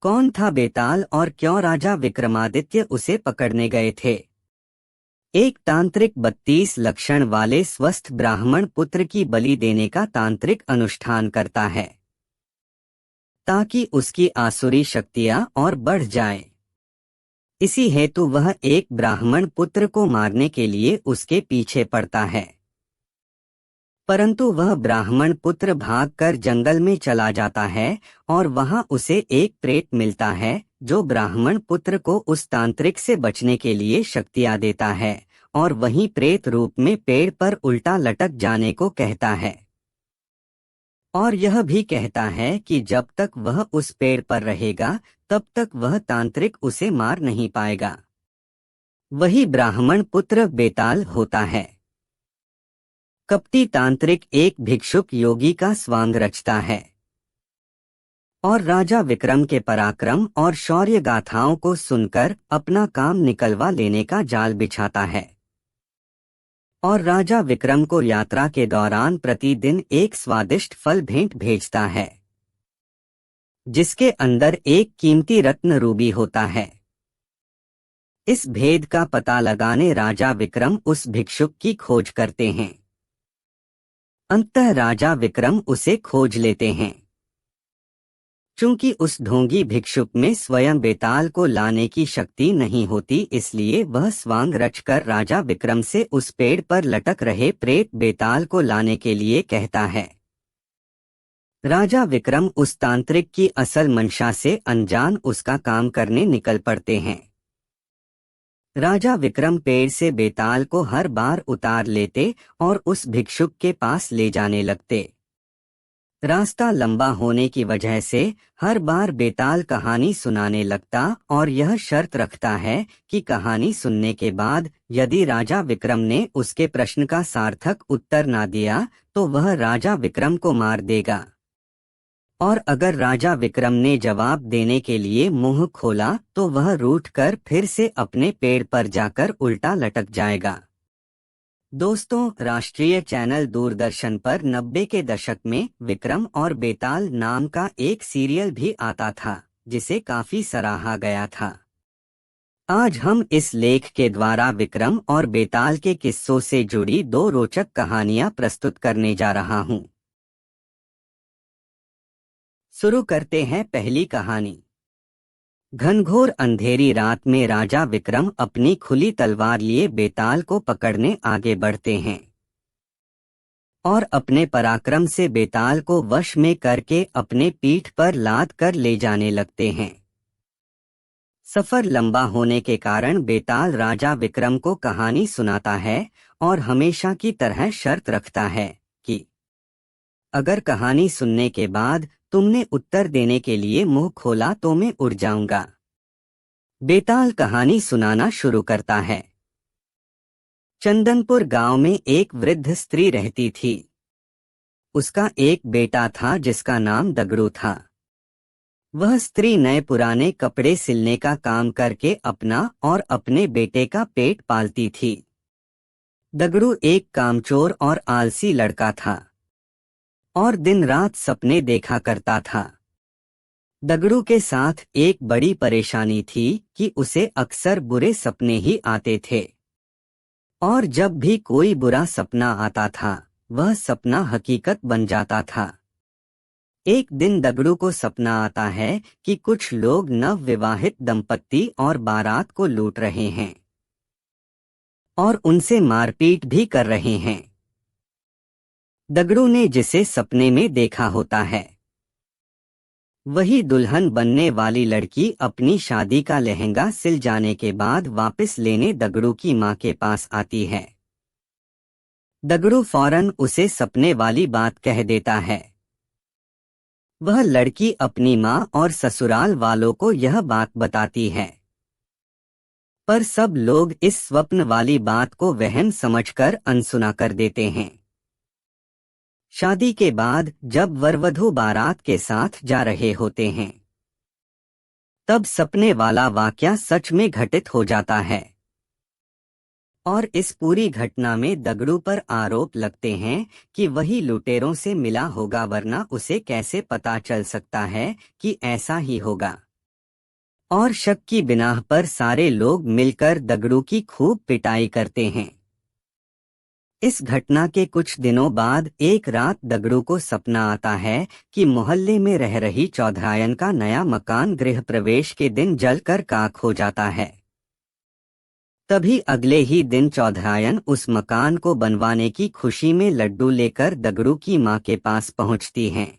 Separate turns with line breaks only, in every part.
कौन था बेताल और क्यों राजा विक्रमादित्य उसे पकड़ने गए थे? एक तांत्रिक 32 लक्षण वाले स्वस्थ ब्राह्मण पुत्र की बलि देने का तांत्रिक अनुष्ठान करता है ताकि उसकी आसुरी शक्तियां और बढ़ जाएं। इसी हेतु वह एक ब्राह्मण पुत्र को मारने के लिए उसके पीछे पड़ता है, परंतु वह ब्राह्मण पुत्र भागकर जंगल में चला जाता है और वहां उसे एक प्रेत मिलता है जो ब्राह्मण पुत्र को उस तांत्रिक से बचने के लिए शक्तियां देता है और वहीं प्रेत रूप में पेड़ पर उल्टा लटक जाने को कहता है और यह भी कहता है कि जब तक वह उस पेड़ पर रहेगा तब तक वह तांत्रिक उसे मार नहीं पाएगा। वही ब्राह्मण पुत्र बेताल होता है। कपटी तांत्रिक एक भिक्षुक योगी का स्वांग रचता है और राजा विक्रम के पराक्रम और शौर्य गाथाओं को सुनकर अपना काम निकलवा लेने का जाल बिछाता है और राजा विक्रम को यात्रा के दौरान प्रतिदिन एक स्वादिष्ट फल भेंट भेजता है जिसके अंदर एक कीमती रत्न रूबी होता है। इस भेद का पता लगाने राजा विक्रम उस भिक्षुक की खोज करते हैं। अंततः राजा विक्रम उसे खोज लेते हैं। चूंकि उस ढोंगी भिक्षुक में स्वयं बेताल को लाने की शक्ति नहीं होती, इसलिए वह स्वांग रचकर राजा विक्रम से उस पेड़ पर लटक रहे प्रेत बेताल को लाने के लिए कहता है। राजा विक्रम उस तांत्रिक की असल मंशा से अनजान उसका काम करने निकल पड़ते हैं। राजा विक्रम पेड़ से बेताल को हर बार उतार लेते और उस भिक्षुक के पास ले जाने लगते। रास्ता लंबा होने की वजह से हर बार बेताल कहानी सुनाने लगता और यह शर्त रखता है कि कहानी सुनने के बाद यदि राजा विक्रम ने उसके प्रश्न का सार्थक उत्तर ना दिया तो वह राजा विक्रम को मार देगा, और अगर राजा विक्रम ने जवाब देने के लिए मुंह खोला तो वह रूठकर फिर से अपने पेड़ पर जाकर उल्टा लटक जाएगा। दोस्तों, राष्ट्रीय चैनल दूरदर्शन पर 90 के दशक में विक्रम और बेताल नाम का एक सीरियल भी आता था जिसे काफी सराहा गया था। आज हम इस लेख के द्वारा विक्रम और बेताल के किस्सों से जुड़ी 2 रोचक कहानियां प्रस्तुत करने जा रहा हूं। शुरू करते हैं पहली कहानी। घनघोर अंधेरी रात में राजा विक्रम अपनी खुली तलवार लिए बेताल को पकड़ने आगे बढ़ते हैं और अपने पराक्रम से बेताल को वश में करके अपने पीठ पर लाद कर ले जाने लगते हैं। सफर लंबा होने के कारण बेताल राजा विक्रम को कहानी सुनाता है और हमेशा की तरह शर्त रखता है कि अगर कहानी सुनने के बाद तुमने उत्तर देने के लिए मुंह खोला तो मैं उड़ जाऊंगा। बेताल कहानी सुनाना शुरू करता है। चंदनपुर गांव में एक वृद्ध स्त्री रहती थी। उसका एक बेटा था जिसका नाम दगड़ू था। वह स्त्री नए पुराने कपड़े सिलने का काम करके अपना और अपने बेटे का पेट पालती थी। दगड़ू एक कामचोर और आलसी लड़का था और दिन रात सपने देखा करता था। दगड़ू के साथ एक बड़ी परेशानी थी कि उसे अक्सर बुरे सपने ही आते थे और जब भी कोई बुरा सपना आता था वह सपना हकीकत बन जाता था। एक दिन दगड़ू को सपना आता है कि कुछ लोग नवविवाहित दंपत्ति और बारात को लूट रहे हैं और उनसे मारपीट भी कर रहे हैं। दगड़ू ने जिसे सपने में देखा होता है वही दुल्हन बनने वाली लड़की अपनी शादी का लहंगा सिल जाने के बाद वापस लेने दगड़ू की मां के पास आती है। दगड़ू फौरन उसे सपने वाली बात कह देता है। वह लड़की अपनी मां और ससुराल वालों को यह बात बताती है, पर सब लोग इस स्वप्न वाली बात को वहम समझकर अनसुना कर देते हैं। शादी के बाद जब वरवधू बारात के साथ जा रहे होते हैं तब सपने वाला वाकया सच में घटित हो जाता है और इस पूरी घटना में दगड़ू पर आरोप लगते हैं कि वही लुटेरों से मिला होगा, वरना उसे कैसे पता चल सकता है कि ऐसा ही होगा। और शक की बिनाह पर सारे लोग मिलकर दगड़ू की खूब पिटाई करते हैं। इस घटना के कुछ दिनों बाद एक रात दगड़ू को सपना आता है कि मोहल्ले में रह रही चौधरायन का नया मकान गृह प्रवेश के दिन जलकर खाक हो जाता है। तभी अगले ही दिन चौधरायन उस मकान को बनवाने की खुशी में लड्डू लेकर दगड़ू की मां के पास पहुंचती हैं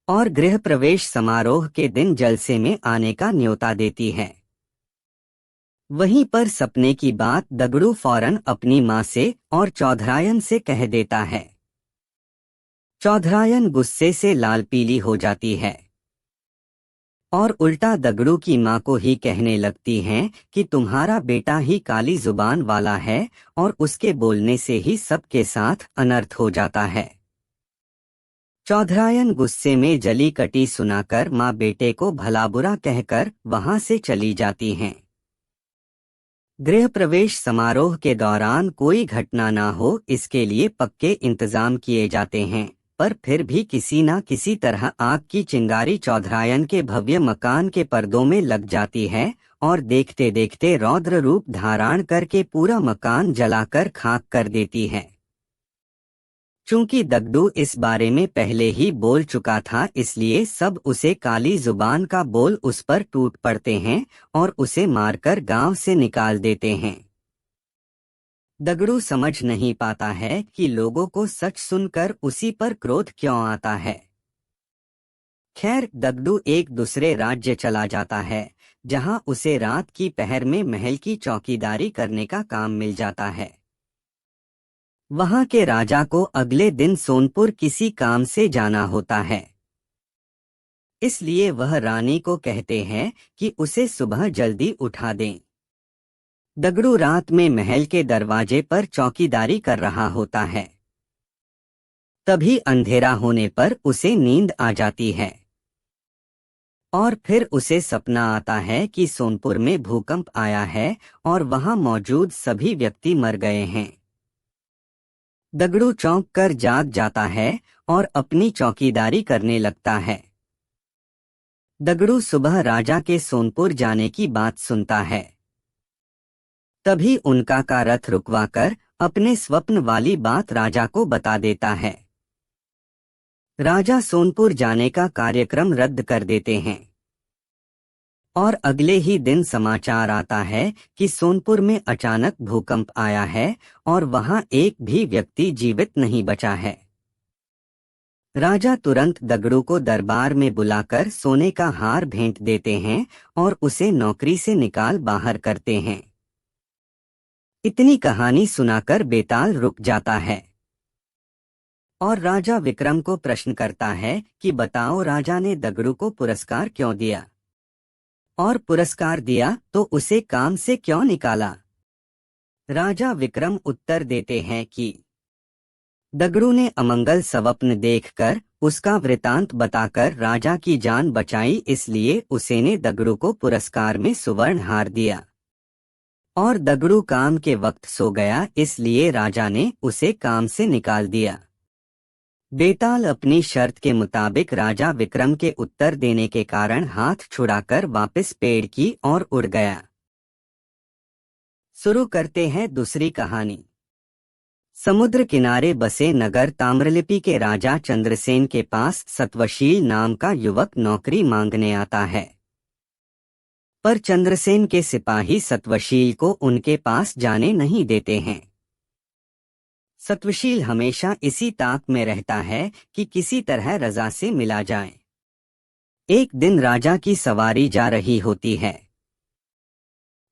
और गृह प्रवेश समारोह के दिन जलसे में आने का न्योता देती है। वहीं पर सपने की बात दगड़ू फौरन अपनी मां से और चौधरायन से कह देता है। चौधरायन गुस्से से लाल पीली हो जाती है और उल्टा दगड़ू की मां को ही कहने लगती हैं कि तुम्हारा बेटा ही काली जुबान वाला है और उसके बोलने से ही सबके साथ अनर्थ हो जाता है। चौधरायन गुस्से में जली कटी सुनाकर मां बेटे को भला बुरा कहकर वहां से चली जाती हैं। गृह प्रवेश समारोह के दौरान कोई घटना ना हो इसके लिए पक्के इंतजाम किए जाते हैं, पर फिर भी किसी न किसी तरह आग की चिंगारी चौधरायन के भव्य मकान के पर्दों में लग जाती है और देखते देखते रौद्र रूप धारण करके पूरा मकान जलाकर खाक कर देती है। चूंकि दगड़ू इस बारे में पहले ही बोल चुका था, इसलिए सब उसे काली जुबान का बोल उस पर टूट पड़ते हैं और उसे मारकर गांव से निकाल देते हैं। दगड़ू समझ नहीं पाता है कि लोगों को सच सुनकर उसी पर क्रोध क्यों आता है। खैर, दगड़ू एक दूसरे राज्य चला जाता है, जहां उसे रात की पहर में महल की चौकीदारी करने का काम मिल जाता है। वहां के राजा को अगले दिन सोनपुर किसी काम से जाना होता है, इसलिए वह रानी को कहते हैं कि उसे सुबह जल्दी उठा दें। दगड़ू रात में महल के दरवाजे पर चौकीदारी कर रहा होता है। तभी अंधेरा होने पर उसे नींद आ जाती है और फिर उसे सपना आता है कि सोनपुर में भूकंप आया है और वहां मौजूद सभी व्यक्ति मर गए हैं। दगड़ू चौंक कर जाग जाता है और अपनी चौकीदारी करने लगता है। दगड़ू सुबह राजा के सोनपुर जाने की बात सुनता है। तभी उनका का रथ रुकवाकर अपने स्वप्न वाली बात राजा को बता देता है। राजा सोनपुर जाने का कार्यक्रम रद्द कर देते हैं और अगले ही दिन समाचार आता है कि सोनपुर में अचानक भूकंप आया है और वहां एक भी व्यक्ति जीवित नहीं बचा है। राजा तुरंत दगड़ू को दरबार में बुलाकर सोने का हार भेंट देते हैं और उसे नौकरी से निकाल बाहर करते हैं। इतनी कहानी सुनाकर बेताल रुक जाता है और राजा विक्रम को प्रश्न करता है कि बताओ, राजा ने दगड़ू को पुरस्कार क्यों दिया, और पुरस्कार दिया तो उसे काम से क्यों निकाला। राजा विक्रम उत्तर देते हैं कि दगड़ू ने अमंगल स्वप्न देखकर उसका वृतांत बताकर राजा की जान बचाई, इसलिए उसे ने दगड़ू को पुरस्कार में सुवर्ण हार दिया, और दगड़ू काम के वक्त सो गया, इसलिए राजा ने उसे काम से निकाल दिया। बेताल अपनी शर्त के मुताबिक राजा विक्रम के उत्तर देने के कारण हाथ छुड़ाकर वापस पेड़ की ओर उड़ गया। शुरू करते हैं दूसरी कहानी। समुद्र किनारे बसे नगर ताम्रलिपि के राजा चंद्रसेन के पास सत्वशील नाम का युवक नौकरी मांगने आता है, पर चंद्रसेन के सिपाही सत्वशील को उनके पास जाने नहीं देते हैं। सत्वशील हमेशा इसी ताक में रहता है कि किसी तरह रजा से मिला जाए। एक दिन राजा की सवारी जा रही होती है।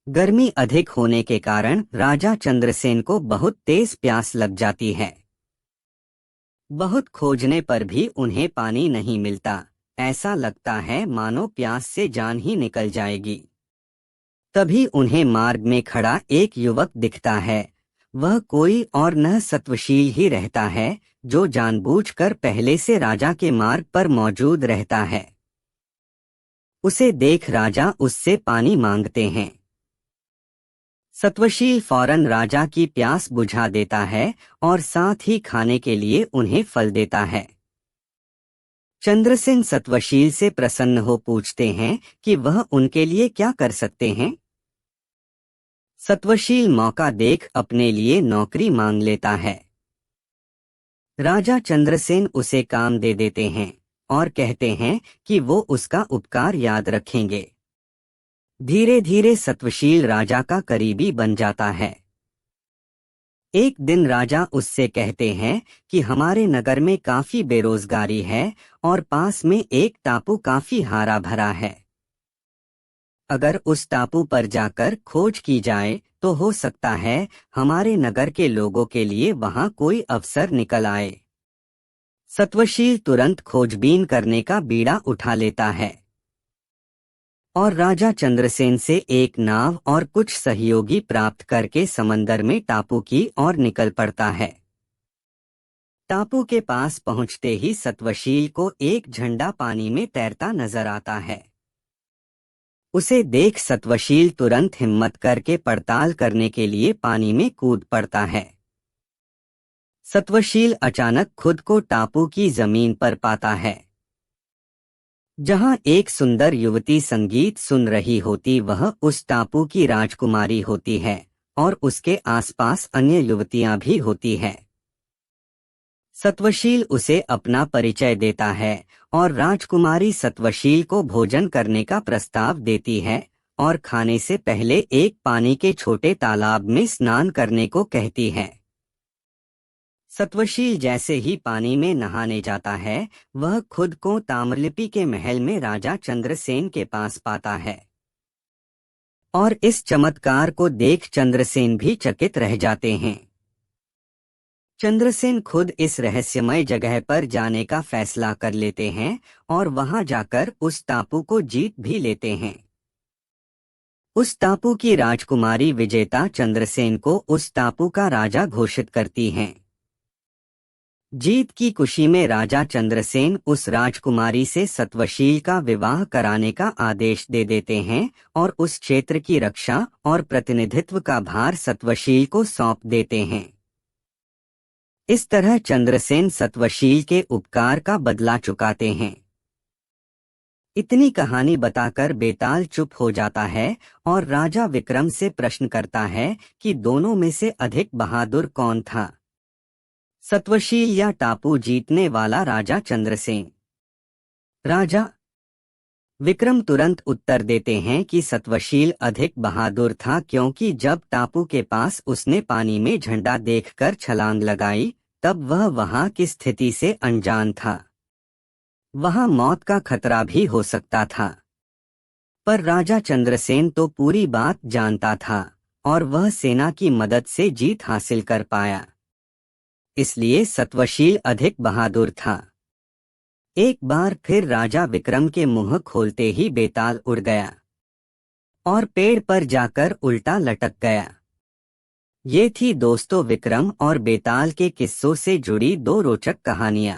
गर्मी अधिक होने के कारण राजा चंद्रसेन को बहुत तेज प्यास लग जाती है। बहुत खोजने पर भी उन्हें पानी नहीं मिलता, ऐसा लगता है मानो प्यास से जान ही निकल जाएगी। तभी उन्हें मार्ग में खड़ा एक युवक दिखता है। वह कोई और न सत्वशील ही रहता है, जो जानबूझकर पहले से राजा के मार्ग पर मौजूद रहता है। उसे देख राजा उससे पानी मांगते हैं। सत्वशील फौरन राजा की प्यास बुझा देता है और साथ ही खाने के लिए उन्हें फल देता है। चंद्रसेन सत्वशील से प्रसन्न हो पूछते हैं कि वह उनके लिए क्या कर सकते हैं। सत्वशील मौका देख अपने लिए नौकरी मांग लेता है। राजा चंद्रसेन उसे काम दे देते हैं और कहते हैं कि वो उसका उपकार याद रखेंगे। धीरे धीरे सत्वशील राजा का करीबी बन जाता है। एक दिन राजा उससे कहते हैं कि हमारे नगर में काफी बेरोजगारी है और पास में एक टापू काफी हरा भरा है। अगर उस टापू पर जाकर खोज की जाए तो हो सकता है हमारे नगर के लोगों के लिए वहां कोई अवसर निकल आए। सत्वशील तुरंत खोजबीन करने का बीड़ा उठा लेता है और राजा चंद्रसेन से एक नाव और कुछ सहयोगी प्राप्त करके समंदर में टापू की ओर निकल पड़ता है। टापू के पास पहुंचते ही सत्वशील को एक झंडा पानी में तैरता नजर आता है। उसे देख सत्वशील तुरंत हिम्मत करके पड़ताल करने के लिए पानी में कूद पड़ता है। सत्वशील अचानक खुद को टापू की जमीन पर पाता है, जहां एक सुंदर युवती संगीत सुन रही होती। वह उस टापू की राजकुमारी होती है और उसके आसपास अन्य युवतियां भी होती हैं। सत्वशील उसे अपना परिचय देता है और राजकुमारी सत्वशील को भोजन करने का प्रस्ताव देती है और खाने से पहले एक पानी के छोटे तालाब में स्नान करने को कहती है। सत्वशील जैसे ही पानी में नहाने जाता है, वह खुद को ताम्रलिपि के महल में राजा चंद्रसेन के पास पाता है और इस चमत्कार को देख चंद्रसेन भी चकित रह जाते हैं। चंद्रसेन खुद इस रहस्यमय जगह पर जाने का फैसला कर लेते हैं और वहां जाकर उस टापू को जीत भी लेते हैं। उस टापू की राजकुमारी विजेता चंद्रसेन को उस टापू का राजा घोषित करती हैं। जीत की खुशी में राजा चंद्रसेन उस राजकुमारी से सत्वशील का विवाह कराने का आदेश दे देते हैं और उस क्षेत्र की रक्षा और प्रतिनिधित्व का भार सत्वशील को सौंप देते हैं। इस तरह चंद्रसेन सत्वशील के उपकार का बदला चुकाते हैं। इतनी कहानी बताकर बेताल चुप हो जाता है और राजा विक्रम से प्रश्न करता है कि दोनों में से अधिक बहादुर कौन था, सत्वशील या टापू जीतने वाला राजा चंद्रसेन। राजा विक्रम तुरंत उत्तर देते हैं कि सत्वशील अधिक बहादुर था, क्योंकि जब टापू के पास उसने पानी में झंडा देखकर छलांग लगाई तब वह वहां की स्थिति से अनजान था। वहां मौत का खतरा भी हो सकता था, पर राजा चंद्रसेन तो पूरी बात जानता था और वह सेना की मदद से जीत हासिल कर पाया। इसलिए सत्वशील अधिक बहादुर था। एक बार फिर राजा विक्रम के मुंह खोलते ही बेताल उड़ गया और पेड़ पर जाकर उल्टा लटक गया। ये थी दोस्तों विक्रम और बेताल के किस्सों से जुड़ी दो रोचक कहानियां।